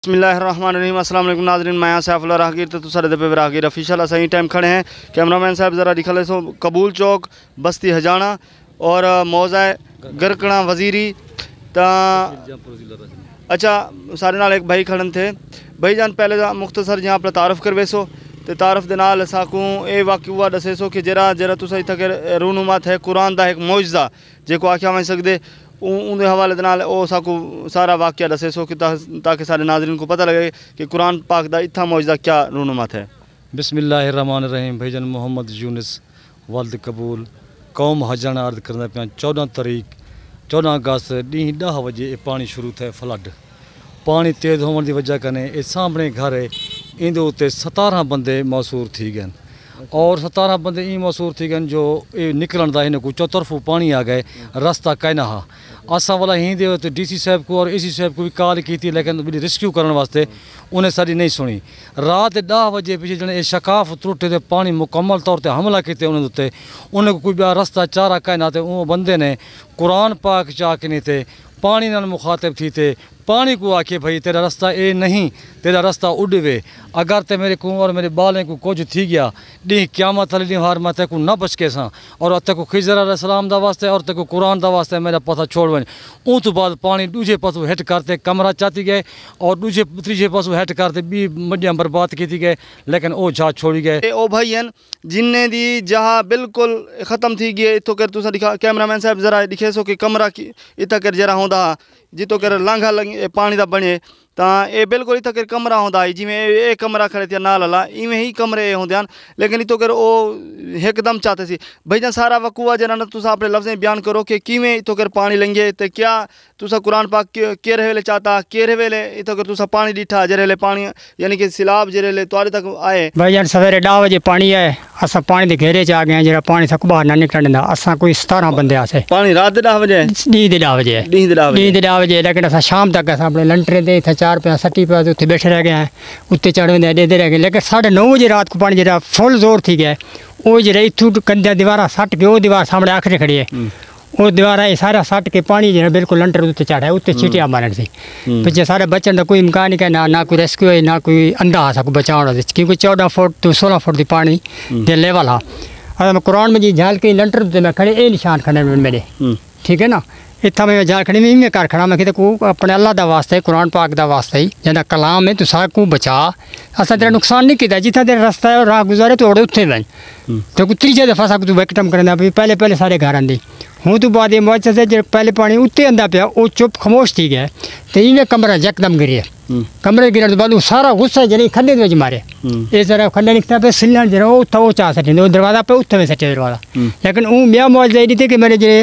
बिस्मिल्लाहिर्रहमानिर्रहीम। अस्सलाम वालेकुम नाज़रीन, मैं सैफुल्लाह राहगीर तो सारे दबे राहगीर ऑफिशियल सही टाइम खड़े हैं। कैमरामैन साहब ज़रा दिखा सो कबूल चौक बस्ती हजाना और मौज़ा गरकड़ा वज़ीरी ता अच्छा सारे नाल एक भाई खड़न थे। भाई जान पहले मुख्तसर जहाँ अपना तारफ़ करवे सो तो तारफ़ के नाल असाकू ये वाक़या दसे सो कि जरा जरा तुस इतना के रूनुमा है कुरान का एक मौजज़ा जो आख्या वही सकते उनके हवाले के नाल साकू सारा वाक़या दसे सो कि ताकि सारे नाज़रीन को पता लगे कि कुरान पाक का इतना मौजज़ा क्या रूनुमा है। बिस्मिल्लाहिर्रहमानिर्रहीम। भाईजान मोहम्मद यूनुस वल्द कबूल कौम हजाना अर्द करना पाया 14 तारीख 14 अगस्त डी 10 बजे ये पानी शुरू थे फ्लड पानी तेज़ होने की वजह कने ये सामने घर है इंदे उत्ते 17 बंदे मौसूर थी गए और 17 बंदे ई मौसूर थी गए जो ये निकलन का इन्हें को चौतरफू पानी आ गए रास्ता कहना हा असा वाला हिंदे तो DC साहब को और AC साहब को भी कॉल की थी लेकिन रेस्क्यू करने वास्ते उन्हें सारी नहीं सुनी। रात 10 बजे पीछे जने शकाफ त्रुटे तो पानी मुकम्मल तौर पर हमला किए उन्हें उत्ते उन्हें कोई बया रास्ता चारा कहना तो वो बंदे ने कुरान पाक चा के नहीं थे पानी नाल मुखातिब थी थे पानी को आके भाई तेरा रास्ता ये नहीं तेरा रास्ता उड़वे अगर ते मेरे को और मेरे बालें को कुछ थी गया डी क्यामत वाली हार मैं ते को न बच के सा और ते को खिजर अलैहिस्सलाम दा वास्ते और ते को कुरान दा वास्ते मेरा पता छोड़ वन ऊ तो बाद पानी दूजे पासों हेट करते कमरा चाती गए और दूजे तीजे पासों हेट करते भी मडियां बर्बाद की गए लेकिन वो जा छोड़ी गए। ओ भाई जिन्ने दी जहाँ बिल्कुल ख़त्म थी गए इतो कर तुसा दिखा कैमरामैन साहब जरा दिखे सो कि कमरा की इतना कर जरा होंदा जितो कर लांघा लगी पानी का बने तो ये बिल्कुल इतना कर कमरा होंदा जिमें ये कमरा खड़े थे नाल अला इवें ही कमरे होंदे लेकिन इतो कर वो एकदम चाहते सी भाई जान सारा वकूआ जरा ना तुसा अपने लफ्ज़ें बयान करो कि किवें इतो कर पानी लंघे तो क्या तुसा कुरान पाक केरे वेले चाहता केरे वेले इतो कर तुसा पानी डिठा जरे वेले पानी यानी कि सिलाब जरे वेले तुआरे तक आए। भाई जान सवेरे 10 बजे पानी है असा पानी के घेरे च आ गए जरा पानी तक बाहर ना निकलने असा कोई 17 बंदे आसे पानी रात के 10 बजे डी 10 बजे लेकिन असा शाम तक असा अपने लंटरे दे थे 4 पे सट्टी पे उत्ते बैठे रह गए हैं उत्ते चढ़े देते रह गए लेकिन 9:30 बजे रात को पानी जरा फुल जोर थी गया वो जरा इतू कंधा दीवार सट के वो दीवार सामने आखिरी खड़ी है वो दीवार है सारा सट के पानी जो बिल्कुल लंटर उत्ते चढ़ा है उत्ते चीटियाँ मारन सी पिछले सारे बच्चन का कोई इम्कान नहीं कहना ना कोई रेस्क्यू है ना कोई अंधा आ सको बचाव क्योंकि 14 फुट तो 16 फुट की पानी के लेवल हा और मैं कुरान में जी झाल के लंटर उत्ते मैं खड़े ये निशान खड़े मेरे ठीक है ना इतना मैं झाल खड़ी में घर खड़ा मैं कहते को अपने अल्लाह का वास्ते कुरान पाक का वास्ते ही जना कलाम है तुसा को बचा असा तेरा नुकसान नहीं किया जितना तेरा रास्ता है राह गुजारे तो उत्थे बन तो कोई तीजे दफा सा तू विकटम करना भी पहले सारे घर आंदी हूँ तो बाद मौजूद से जो पहले पानी उत्ते आंदा पाया वो चुप खामोश थी गया तो इवें कमरा यकदम गिरे कमरे गिरने के बाद सारा गुस्सा जरी खड्डे के मारे ये जरा खड्डे निकता पे सिलना जरा वो चाह सटे दरवाजा पे उत्थे में सटे दरवाजा लेकिन वो मेरा मौज यही थी कि मेरे जो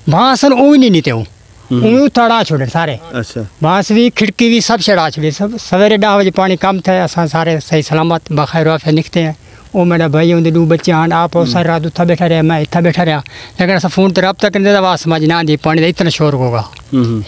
बांसन वो नहीं नीते हूँ उड़ा छोड़े सारे अच्छा बांस भी खिड़की भी सब चढ़ा छोड़े सब सवेरे 10 बजे पानी कम था असा सारे सही सलामत बखैर वाफे निकते हैं वो मेरा भाई उनके 2 बच्चे आन आप सारी रात उत्था बैठा रहा मैं इतना बैठा रहा लेकिन असा फोन तो रब्ता करने का आवाज़ समझ ना दी पानी का इतना शोर होगा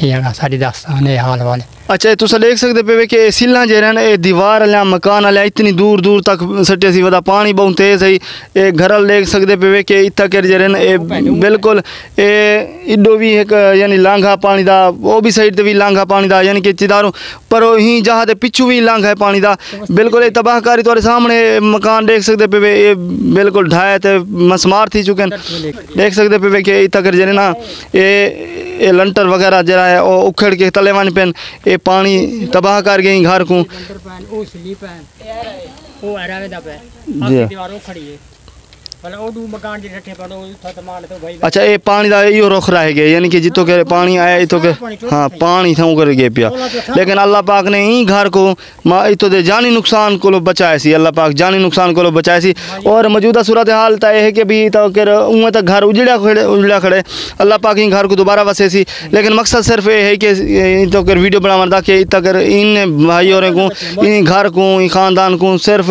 ये सारी दास्तान है हाल वाले। अच्छा तुस देख सकते पे कि सिल्ला जे ये दीवार आलिया मकान आलिया इतनी दूर दूर तक सटे सी वदा पानी बहुत तेज़ है ये घर देख सकते पे कि इतना कर जे ये बिल्कुल इडो भी एक यानी लांघा पानी का वो भी साइड से भी लांघा पानी का यानी कि चिदारों पर ही जहाँ के पिछू भी लांघा है पानी का बिल्कुल तबाहकारी तुम्हारे सामने मकान देख सकते पे ये बिल्कुल ढाए तो मसमार थी चुके देख सकते पे कि इतना कर जे ना ये लंटर वगैरह जरा है वो उखड़ के तले वन पेन ये पानी तबाह कर गई घर को अच्छा ये पानी का यो रुख रह गया यानी कि जितो के पानी आया इतो के हाँ पानी था कर गया पिया लेकिन अल्लाह पाक ने ही घर को इतो दे जानी नुकसान को बचाया सी अल्लाह पाक जानी नुकसान को बचाया सी और मौजूदा सूरत हाल तो यह है कि भी तो उमें तक घर उजड़ा खड़े अल्लाह पाक ही घर को दोबारा वसे सी लेकिन मकसद सिर्फ ये है कि तो कर वीडियो बनावा था कि इतना कर इन भाई और को इन घर को इन ख़ानदान को सिर्फ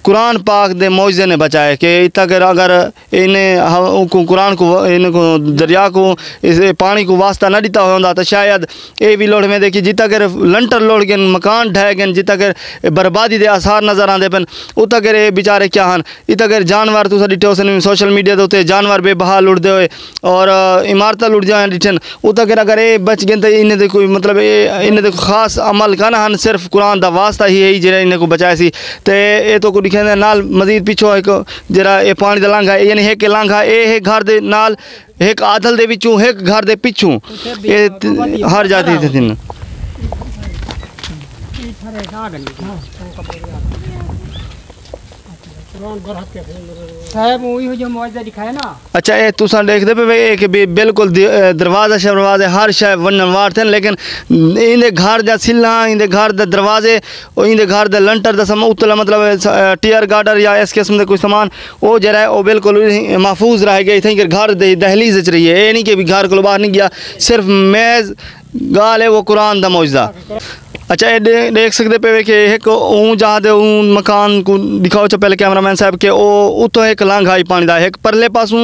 कुरान पाक दे मौजे ने बचाए कि इतना कर अगर इन्हें कुरान को इनको दरिया को इस पानी को वास्ता न दिता होता तो शायद ये भी लोड़ में देखी जितना कर लंटर लोड़ गए मकान ढह गए जितना कर बर्बादी दे आसार नज़र आते पन उतना कर बेचारे क्या हैं इतना कर जानवर तुसा डिठे हो सोशल मीडिया उत्ते जानवर बेबहाल उड़ते हुए और इमारत लुट जाए डिठन उतना कर अगर ये बच गए तो इन्हें कोई मतलब इन्हें खास अमल करना हन सिर्फ कुरान का वास्ता ही है जरा इन्हें को बचाए सी तो ये तो कोई दिखे नाल मजीद पिछो एक जरा ये पानी का लांघा यानी एक लांघा ये घर दे नाल एक आदल दे विचों एक घर दे पिछों ये हर जाती थी साहब वही जो मौजा दिखाया ना। अच्छा ये तुसा देखते पे भाई कि बिल्कुल दरवाजा शरवाजे हर शय वनवार थे लेकिन इनके घर दा सिल्ला इनके घर दे दरवाजे और इनके घर दे लंटर दा समा उतला मतलब टीयर गार्डर या इस किस्म दे कोई सामान वो जरा है वो बिल्कुल महफूज रह गए थे कि घर दे दहलीज च रही है ये नहीं कि भी घर को बाहर नहीं गया सिर्फ मेज गाल है वो कुरान दा मौजदा। अच्छा ये देख सकते पे कि एक जहाँ दे मकान को दिखाओ च पहले कैमरामैन साहब के उतो एक लांघा आई पानी दा एक परले पासों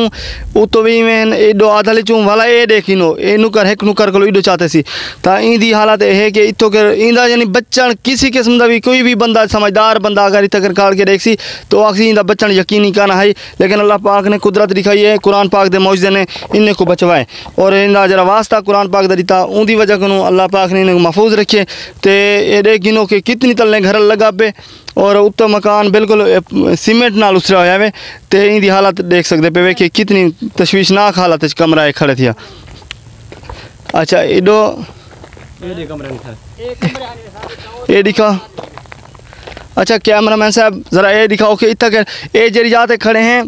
उतो भी मैं एडो आधा चूँ वाला ये देखी नो ये नुकर एक नुकर को एडो चाहते सी तो इंदी हालत है कि इतो कर इंदा यानी बच्चन किसी किस्म का भी कोई भी बंदा समझदार बंदा अगर इतना कर काट के देख सी तो आखिर इंदा बच्चन यकीन करना है लेकिन अल्लाह पाक ने कुदरत दिखाई है कुरान पाक दे मौजदे ने इन्हें को बचवाए और इंदा जरा वास्ता कुरान पाक दा दिता उनकी वजह को अल्लाह पाक ने इन्हें महफूज रखे तो ये गिनो कि कितनी तलने घर लगा पे और उत्तर मकान बिल्कुल सीमेंट नाल उसरा होया वे तो इनकी हालत देख सकते पे कि कितनी तशवीशनाक हालत कमरा खड़े थे। अच्छा एडो ये दिखा अच्छा कैमरामैन साहब ज़रा ये दिखाओ कि इतना कर ये जरी जाते खड़े हैं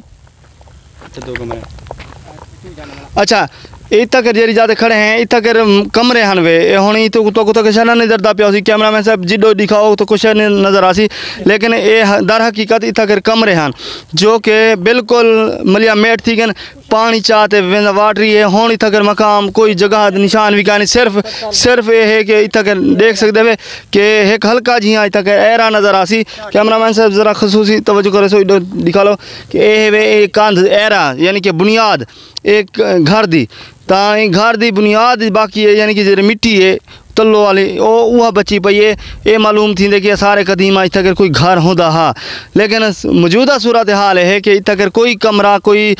अच्छा इतना कर जरी जाते खड़े हैं इतना कर कमरे हैं वे होनी तो कुछ नहीं डरता पिया कैमरामैन साहब जिडो दिखाओ तो कुछ नहीं नज़र आसी लेकिन ये दर हकीकत इतना कर कमरे हैं जो कि बिल्कुल मलिया मेट थी गन पानी चाहते वाटरी है होनी इतना कर मकाम कोई जगह निशान भी नहीं सिर्फ ये है कि इतना कर देख सकते हुए कि एक हल्का जी हाँ इतना कर एरा नज़र आसी कैमरामैन साहब ज़रा खसूसी तवज्जो करो सो दिखा लो कि ये वे कंध एरा यानी कि बुनियाद एक घर दी तां घर दी बुनियाद बाकी है यानी कि जो मिट्टी है तलो वाली वह बची पई है ये मालूम थी कि सारे कदीम इतना कर कोई घर होंदा हा लेकिन मौजूदा सूरत हाल है कि इतना कर कोई कमरा कोई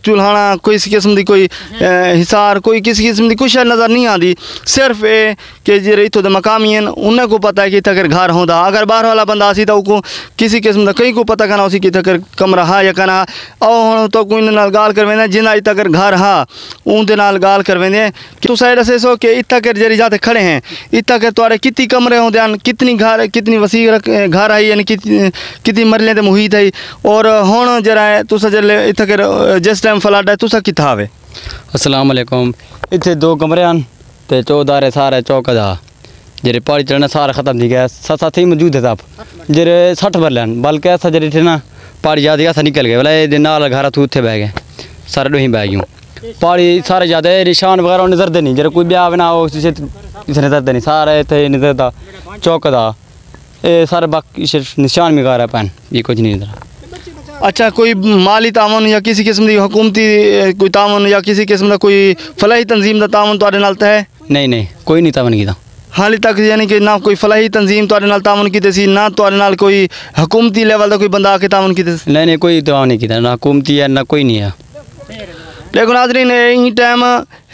चूल्हाना कोई किस्म की कोई हिसार कोई किसी किस्म की कुछ नज़र नहीं आती सिर्फ ये कि जो इतों के मकामी हैं उन्हें को पता है कि इतना कर घर होंदा अगर बाहर वाला बंदा आसी तो उसको किसी किस्म का कहीं को पता करना उसी कि इतना कर कमरा हा या कहना और तो कोई नाल गाल करवेंदे जिन्हें इतना कर घर हा उनके नाल गाल करवेंदे तो साइड से सो कि इतना कर जरी जाते खड़े हैं इतना कर तुआरे कितनी कमरे होंदे हैं कितनी घर कितनी वसी घर आई यानी कितनी मरले ते मुहित है और हुण जरा तुसा जल्ले इतना कर जिस टाइम फ्लड है तुसा कित्थे आवे। अस्सलाम वालेकुम इत्थे दो कमरे हैं ते चौधारे सारे चौक दा जेरे पहाड़ी चढ़ना सारा खत्म थी गया साथ ही मौजूद है साहब जेरे 60 भरले बल्कि ऐसा जेरे थे ना पहाड़ी ज्यादा ऐसा निकल गए बोला ये नाल घर तू उत्थे बह गए सारे डोही बह गयूँ पहाड़ी सारे ज़्यादा निशान वगैरह नजरते नहीं जरा कोई ब्याह बना इसे नजरते नहीं सारे इतने नजरता चौक दा ये सारे बाकी सिर्फ निशान भी है पैन ये कुछ नहीं नजर। अच्छा कोई माली तावन या किसी किस्म की हुकूमती कोई तावन या किसी किस्म का कोई फलाही तंजीम का तावन तुहाडे नाल है? नहीं कोई नहीं तावन कीता हाली तक यानी कि ना कोई फलाही तंजीम तुहाडे नाल तावन कीते सी ना तुहाडे नाल कोई हुकूमती लेवल का कोई बंदा आके तावन कीते सी? नहीं कोई तावन नहीं कीता ना हुकूमती है ना कोई नहीं है। देखो नाज़रीन इन टाइम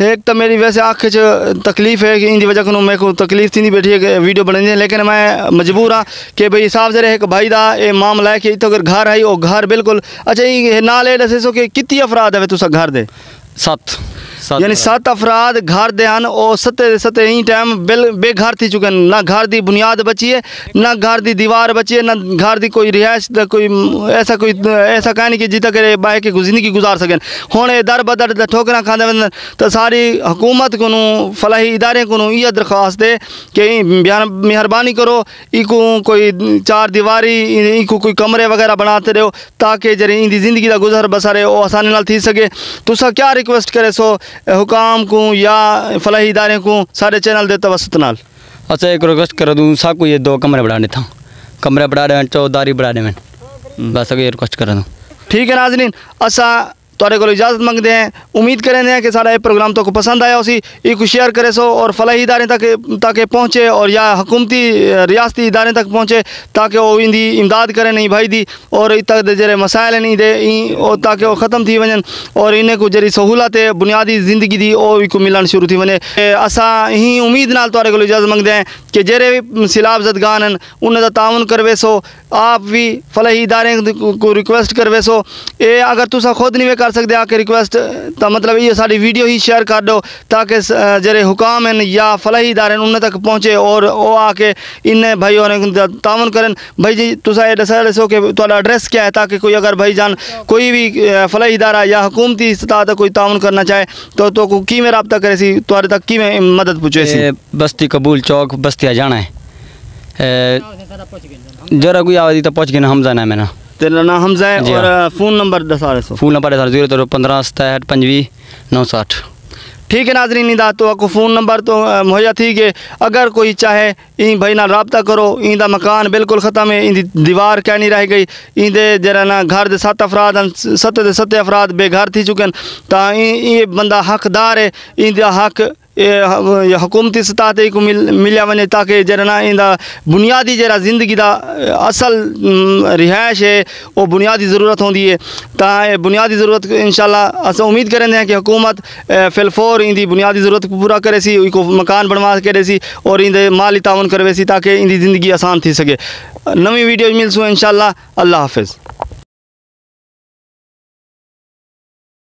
एक तो मेरी वैसे आँख च तकलीफ़ है कि इन वजह को मेरे को तकलीफ़ थी बैठी है कि वीडियो बनानी लेकिन मैं मजबूर हाँ कि भाई साहब जरे एक भाई दा ये मामला है कि इतो अगर घर आई और घर बिल्कुल अच्छा ये नाल ये दसे सो कि कितनी अफराद है तुसा घर दे? 7 यानी 7 अफराद घर दे हैं और सत्ते इन टाइम बेघर थी चुके ना घर की बुनियाद बची है ना घर की दीवार बची है ना घर की कोई रिहायश कोई ऐसा कहनी कि जितना करे बाह के जिंदगी गुजार सकें हुण दर बदर ठोकरा खाते वन तो सारी हुकूमत को फलाही इदारे को यह दरख्वास्त है कि मेहरबानी करो इको कोई 4 दीवारी इको कोई कमरे वगैरह बनाते रहो ताकि जरी इनकी ज़िंदगी का गुजर बसर है वो आसानी नाल थी सके। तुसा क्या रिक्वेस्ट करे सो हुकाम को या फलाही इदारे को सारे चैनल दे तवसत नाल? अच्छा एक रिक्वेस्ट कर दूँ साकू ये 2 कमरे बढ़ाने था कमरे बढ़ा रहे हैं चौधारी बढ़ा रहे हैं बस अगर रिक्वेस्ट करा ठीक है नाज़रीन, असा तुहाडे को इजाज़त मंगते हैं। उम्मीद करें हैं कि सारा ये प्रोग्राम तो को पसंद आया उसी को शेयर करे सो और फलाही इदारे तक ताकि पहुँचे और या हुकूमती रियासती इदारे तक पहुँचे ताकि वो इंदी इमदाद करें नहीं भाई दी और इतक जरे मसाइल नहीं दे ताकि वो ख़त्म थी वजन और इन्हें को जरी सहूलत है बुनियादी ज़िंदगी दी वो को मिलन शुरू थी वने। असा ही उम्मीद नाल तुहाडे को इजाज़त मंगते हैं कि जेरे भी सिलाब जदगान हैं उन्हें ताउन करवे सो आप भी फलाही इदारे को रिक्वेस्ट करवे सो ये अगर तुसा खुद नहीं कर सकते आके रिक्वेस्ट तो मतलब ये सारी वीडियो ही शेयर कर दो ताकि जरे हुकाम हैं या फलाही इदारे उन्हें तक पहुँचे और वो आके इन भाई और ताउन करें। भाई जी तुसा ये दसा सो कि तुहाडा एड्रेस क्या है ताकि कोई अगर भाई जान कोई भी फलाही इदारा या हुकूमती सतह तक कोई ताउन करना चाहे तो की में रब्ता करे सी तुहाडे तक की में मदद पूछे सी। बस्ती कबूल चौक बस्ती हजाना है जरा कोई आवाज़ तो पहुँच गए ना हमजा ना मैंने तेरा नाम हमजा है और फ़ोन नंबर दसा रहे सो। फ़ोन नंबर है 01565 ठीक है नाज़रीन, इंदा तो आपको फ़ोन नंबर तो मुहैया थी कि अगर कोई चाहे इन भाई ना रब्ता करो। इंदा मकान बिल्कुल ख़त्म है, इंदी दीवार क्या नहीं रह गई, इंदे जरा ना घर दे 7 अफराद 7 अफराद बेघर थी चुके तो ये बंदा हकदार है इंदा हक हुकूमती सतह ते को मिलिया वने ताकि जरा ना इंदा बुनियादी जरा ज़िंदगी दा असल रिहाइश है वो बुनियादी ज़रूरत होंदी है ता बुनियादी ज़रूरत इंशाल्लाह अस उम्मीद करें हैं कि हुकूमत फिलफौर इंदी बुनियादी ज़रूरत को पूरा करे सी को मकान बनवा करे सी और इंदे माली ताउन करवे सी ताकि इंदी ज़िंदगी आसान थी सके। नवी वीडियो मिलसूँ इंशाल्लाह। अल्लाह हाफिज़।